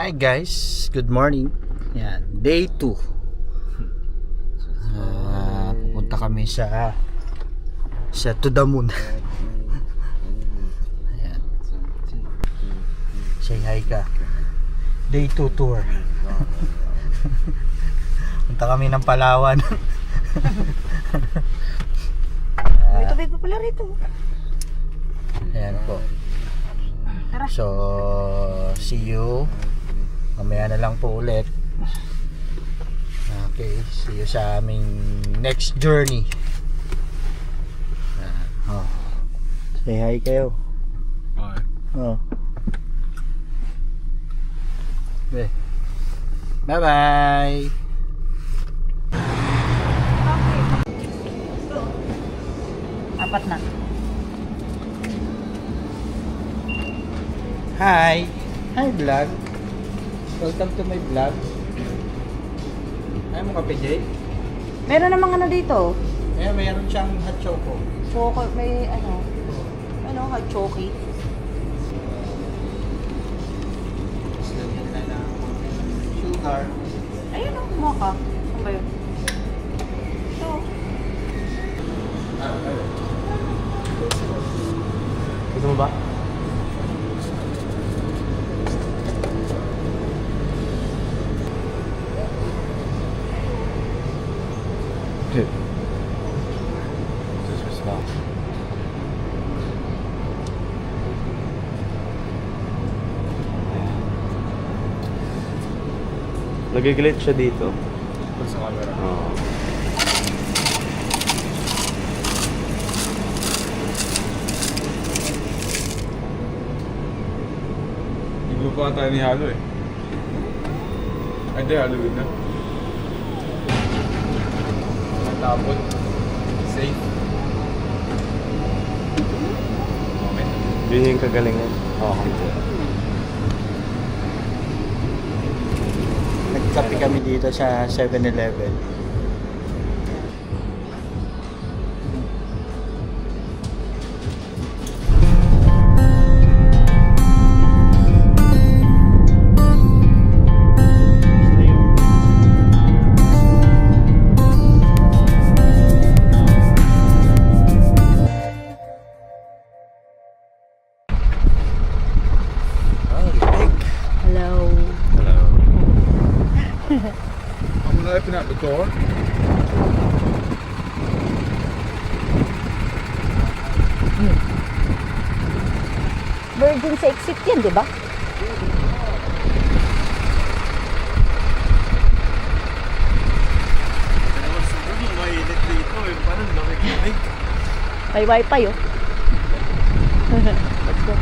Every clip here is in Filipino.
Hi guys, good morning. Yan, day 2. Pupunta kami sa to the moon. Ayan. Say hi ka. Day 2 tour. Punta kami ng Palawan. May tubig pa pala rito. Ayan po. So, see you. Mamaya na lang po ulit. Okay, see you sa aming next journey. Oh. Say hi kayo. Hi. Oh. Okay. Bye-bye. Apat na. Hi. Hi vlog. Welcome to my vlog. Ayaw mo kape, Jay? Meron namang ano dito. Mayroon siyang hot choco. Choco, may ano. Hot choki. Lagyan na ng sugar. Ayun ang kumuha ka. Ano ba yun? Ito. Gusto mo ba? This is small. Nag-glitch siya dito. Sa camera. Oo. Iglo pa tayo ni Halo eh. Ay, di, Halloween na. Matapot. Safe. Moment. Yun yung kagalingan. Okay. Nagkape kami dito sa 7-Eleven. Hello. Hello. I'm gonna open up the door. Virgin sa exit yan, di ba? Mainit dito eh. Parang nakikinig. May wifi oh. Let's go.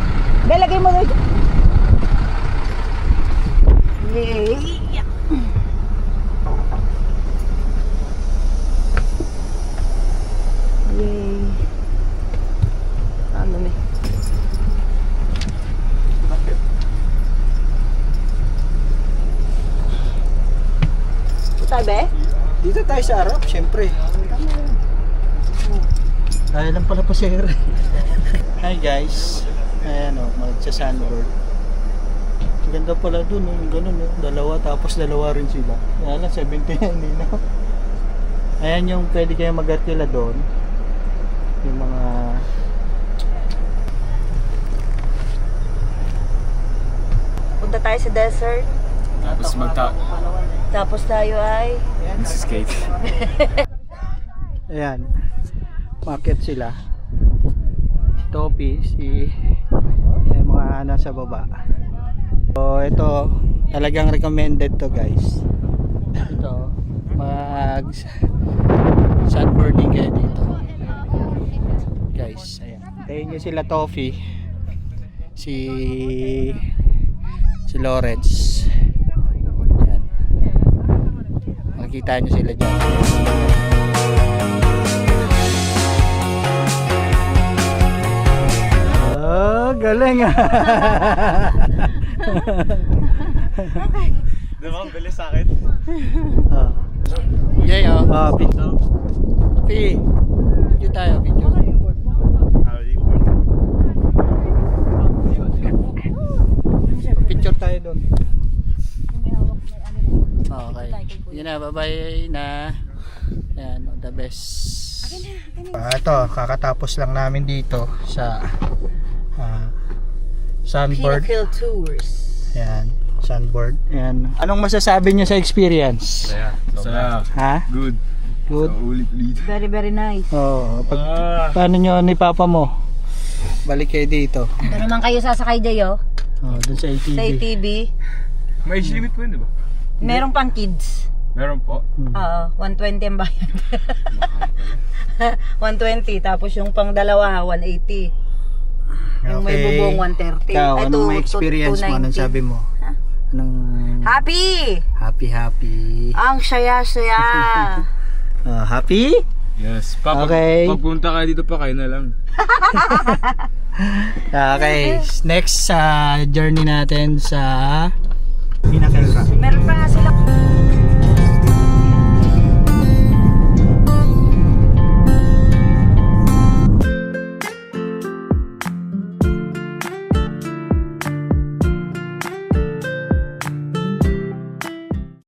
Lagay mo doon. Yay! Yay! Ano may? Tayo be? Dito tayo sa harap, syempre. Tayo lang pala pa sir. Hi guys. Ayan o, magsa-sunboard. Ganda pala dun, ganun o. Dalawa, tapos dalawa rin sila. Kaya lang, 70 na, hindi na. Ayan yung pwede kayo mag-artila doon. Yung mga... Punta tayo sa desert. Tapos Tapos tayo ay... skate. Ayan. Market sila. Si Topi, yung mga nasa baba. So ito, talagang recommended to guys. Ito, mag sunboarding kayo dito. Guys, ayan. Tayo nyo sila Tofi. Si Lawrence. Ayan. Makikita nyo sila dyan. Oh, galing ah. Diba ang bilis sa akin? Oh. Yay oh. Oh, video. Video tayo, video. Picture tayo doon. Okay. Yun na, bye-bye na. Ayan, the best. Ito, kakatapos lang namin dito sa Sunbird. Pinnacle Tours. Ayan, Sunbird. Ayan. Anong masasabi niyo sa experience? Saya. Ha? Good. Good. Ulit-ulit. Very, very nice. Oo. Paano nyo ni papa mo? Balik kayo dito. Ito naman kayo sasakay dyan, Dun sa ATV. sa ATV. May age limit po yun, di ba? Meron pang kids. Meron po. Oo, 120 ang bayad. 120, tapos yung pang dalawa, 180. Yung may bubong, 130. Ikaw, Ay, anong may 290. experience mo? Anong sabi mo? Anong... Happy! Happy. Ang saya-saya. Happy? Yes. Okay. Pagpunta kayo dito pa, kayo na lang. Okay, next journey natin sa Pinnacle Rock. Meron pa nga sila